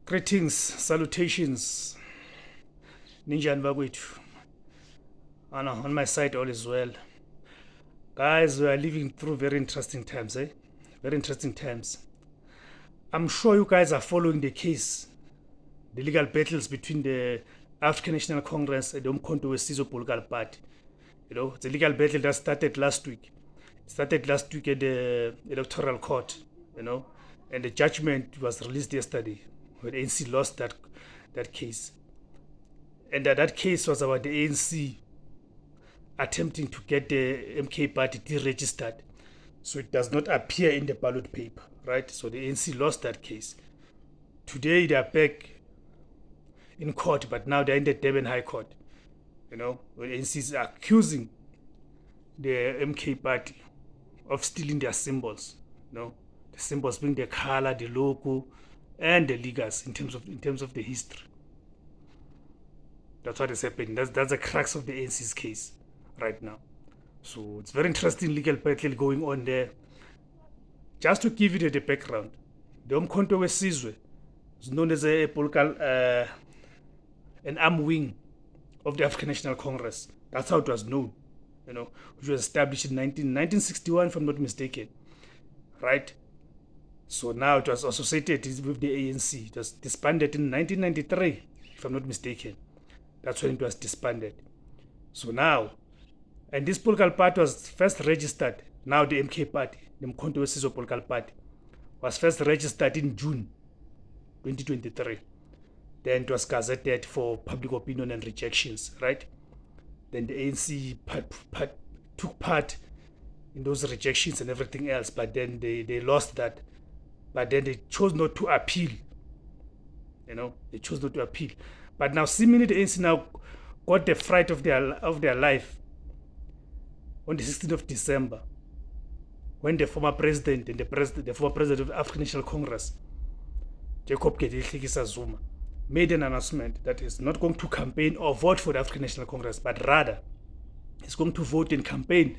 Greetings, salutations, ninjani bakwethu. On my side, all is well. Guys, we are living through very interesting times, eh? Very interesting times. I'm sure you guys are following the case, the legal battles between the African National Congress and the Umkhonto weSizwe political party. You know, the legal battle that started last week. It started last week at the electoral court, you know, and the judgment was released yesterday when ANC lost that case. And that case was about the ANC attempting to get the MK party deregistered so it does not appear in the ballot paper, right? So the ANC lost that case. Today they are back in court, but now they're in the Durban High Court. You know, the ANC is accusing the MK party of stealing their symbols. You know, the symbols being the color, the logo, and the leaders in terms of the history. That's what is happening. That's the crux of the ANC's case right now. So it's very interesting legal battle going on there. Just to give you the background, the Umkhonto weSizwe is known as a political an arm wing of the African National Congress. That's how it was known, you know, which was established in 1961, if I'm not mistaken, right? So now it was associated with the ANC. It was disbanded in 1993, if I'm not mistaken. That's when it was disbanded. So now, and this political party was first registered, now the MK party, the Umkhonto weSizwe political party, was first registered in June 2023. Then it was gazetted for public opinion and rejections, right? Then the ANC took part in those rejections and everything else, but then they lost that. But then they chose not to appeal. You know, they chose not to appeal. But now seemingly the ANC now got the fright of their life on the 16th of December, when the former president and the former president of the African National Congress, Jacob Gedleyihlekisa Zuma, made an announcement that he's not going to campaign or vote for the African National Congress, but rather he's going to vote and campaign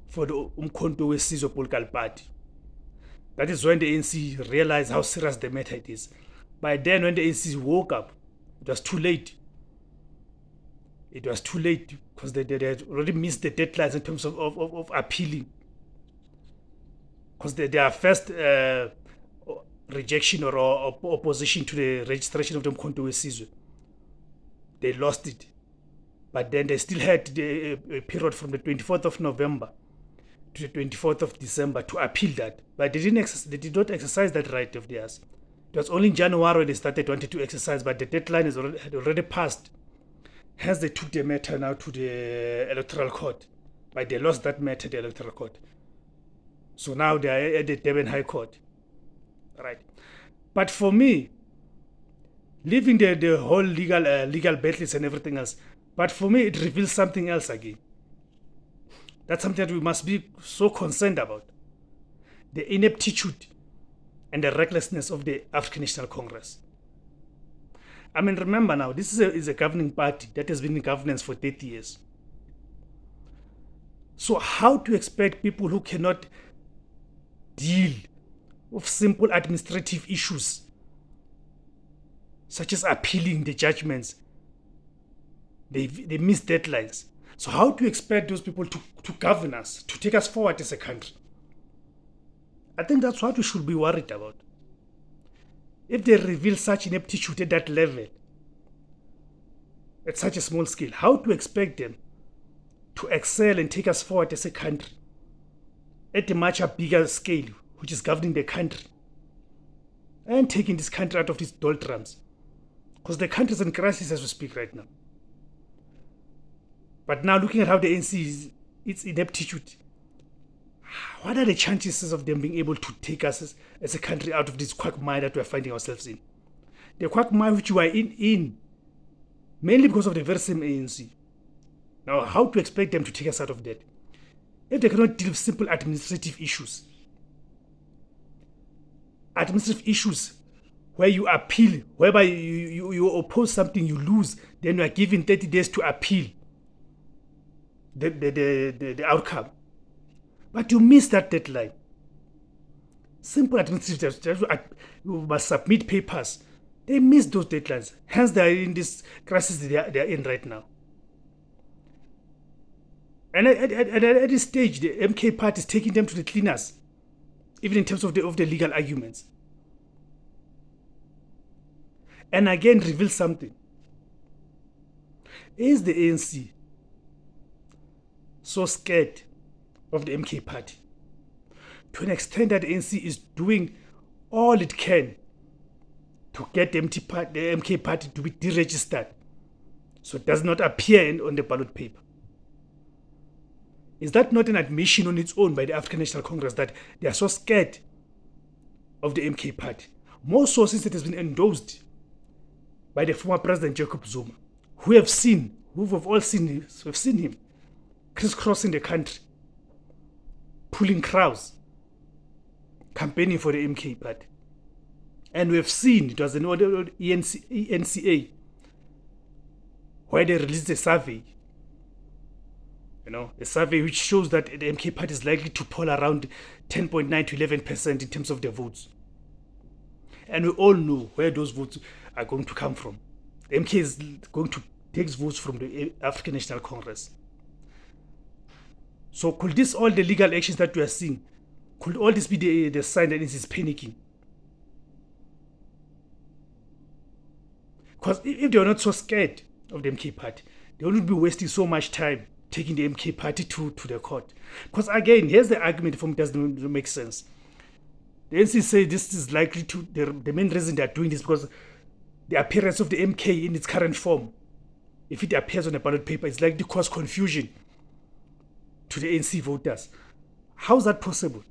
for the Umkhonto weSizwe political party. That is when the ANC realized how serious the matter it is. By then, when the ANC woke up, it was too late. It was too late because they had already missed the deadlines in terms of appealing. Because their first rejection or opposition to the registration of the Umkhonto weSizwe, they lost it. But then they still had a period from the 24th of November to the 24th of December to appeal that. But they did not exercise that right of theirs. It was only in January they started wanting to exercise, but the deadline had already passed. Hence, they took the matter now to the electoral court. But they lost that matter at the electoral court. So now they are at the Durban High Court. Right. But for me, leaving the whole legal battles and everything else, but for me, it reveals something else again. That's something that we must be so concerned about. The ineptitude and the recklessness of the African National Congress. I mean, remember now, this is a governing party that has been in governance for 30 years. So how to expect people who cannot deal with simple administrative issues, such as appealing the judgments, they miss deadlines. So how to expect those people to govern us, to take us forward as a country? I think that's what we should be worried about. If they reveal such ineptitude at that level, at such a small scale, how to expect them to excel and take us forward as a country at a much bigger scale, which is governing the country and taking this country out of these doldrums? Because the country is in crisis as we speak right now. But now looking at how the ANC its ineptitude, what are the chances of them being able to take us as a country out of this quagmire that we're finding ourselves in? The quagmire which we are in mainly because of the very same ANC. Now, how to expect them to take us out of that? If they cannot deal with simple administrative issues where you appeal, whereby you oppose something, you lose, then you are given 30 days to appeal the outcome. But you miss that deadline. Simple administrative, you must submit papers They missed those deadlines. Hence, they are in this crisis they are in right now. And at this stage, the MK party is taking them to the cleaners, even in terms of the legal arguments. And again, reveal something. Is the ANC so scared of the MK party to an extent that the ANC is doing all it can to get the MK party to be deregistered so it does not appear on the ballot paper? Is that not an admission on its own by the African National Congress that they are so scared of the MK party? More so since it has been endorsed by the former President Jacob Zuma, who have all seen him crisscrossing the country, pulling crowds, campaigning for the MK party. And we have seen it was an ENCA where they released a survey, a survey which shows that the MK party is likely to poll around 10.9 to 11% in terms of the votes. And we all know where those votes are going to come from. The MK is going to take votes from the African National Congress. So could all the legal actions that we are seeing, could all this be the sign that it is panicking? Because if they were not so scared of the MK party, they wouldn't be wasting so much time taking the MK party to the court. Because again, here's the argument for me doesn't make sense. The NC say this is likely to, the main reason they are doing this because the appearance of the MK in its current form, if it appears on a ballot paper, it's likely to cause confusion to the ANC voters. How is that possible?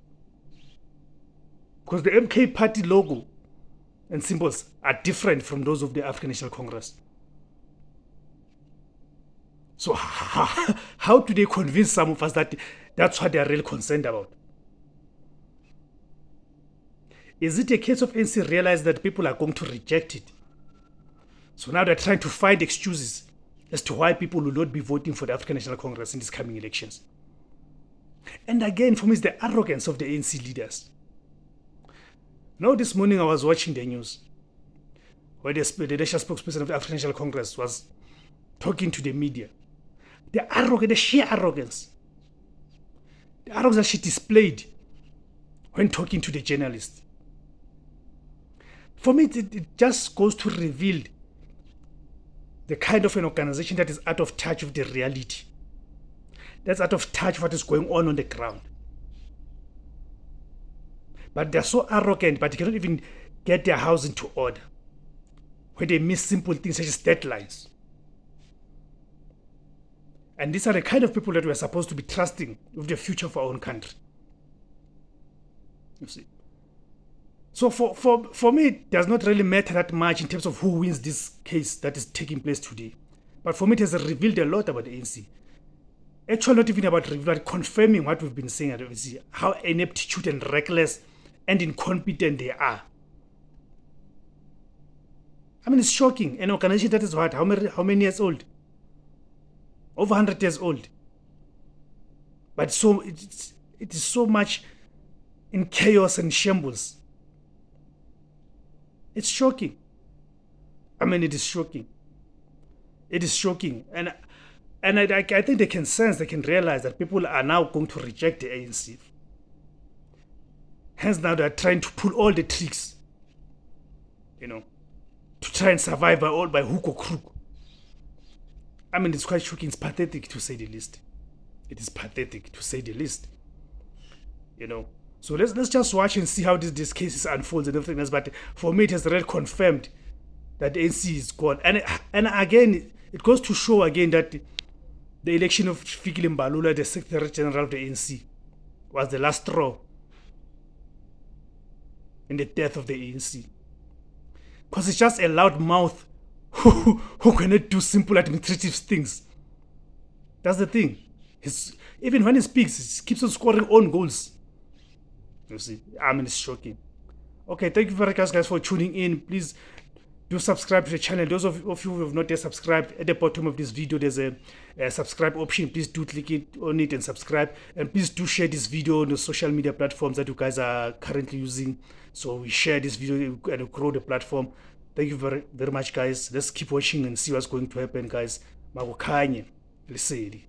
Because the MK party logo and symbols are different from those of the African National Congress. So how do they convince some of us that that's what they are really concerned about? Is it a case of ANC realize that people are going to reject it? So now they're trying to find excuses as to why people will not be voting for the African National Congress in these coming elections. And again, for me, it's the arrogance of the ANC leaders. Now, this morning I was watching the news where the national spokesperson of the African National Congress was talking to the media. The sheer arrogance. The arrogance that she displayed when talking to the journalist. For me, it just goes to reveal the kind of an organization that is out of touch with the reality. That's out of touch with what is going on the ground. But they're so arrogant, but they cannot even get their house into order when they miss simple things such as deadlines. And these are the kind of people that we're supposed to be trusting with the future of our own country. You see. So for me, it does not really matter that much in terms of who wins this case that is taking place today. But for me, it has revealed a lot about the ANC. Actually, not even about revealing, but confirming what we've been saying at the ANC, how ineptitude and reckless and incompetent they are. I mean, it's shocking. An organization that is what? How many years old? Over 100 years old. But so it is so much in chaos and shambles. It's shocking. I mean, it is shocking. It is shocking. And I think they can sense, they can realize that people are now going to reject the ANC. Hence now they're trying to pull all the tricks, to try and survive by hook or crook. I mean, it's quite shocking. It's pathetic to say the least. It is pathetic to say the least. So let's just watch and see how this cases unfolds and everything else. But for me, it has already confirmed that the ANC is gone. And again, it goes to show again that the election of Fikile Mbalula, the Secretary General of the ANC, was the last straw in the death of the ANC. Because it's just a loud mouth who cannot do simple administrative things. That's the thing. Even when he speaks, he keeps on scoring own goals. You see, I mean, it's shocking. Okay, thank you very much, guys, for tuning in. Please do subscribe to the channel. Those of you who have not yet subscribed, at the bottom of this video, there's a subscribe option. Please do click on it and subscribe. And please do share this video on the social media platforms that you guys are currently using. So we share this video and grow the platform. Thank you very much, guys. Let's keep watching and see what's going to happen, guys. Makukhanye liseli.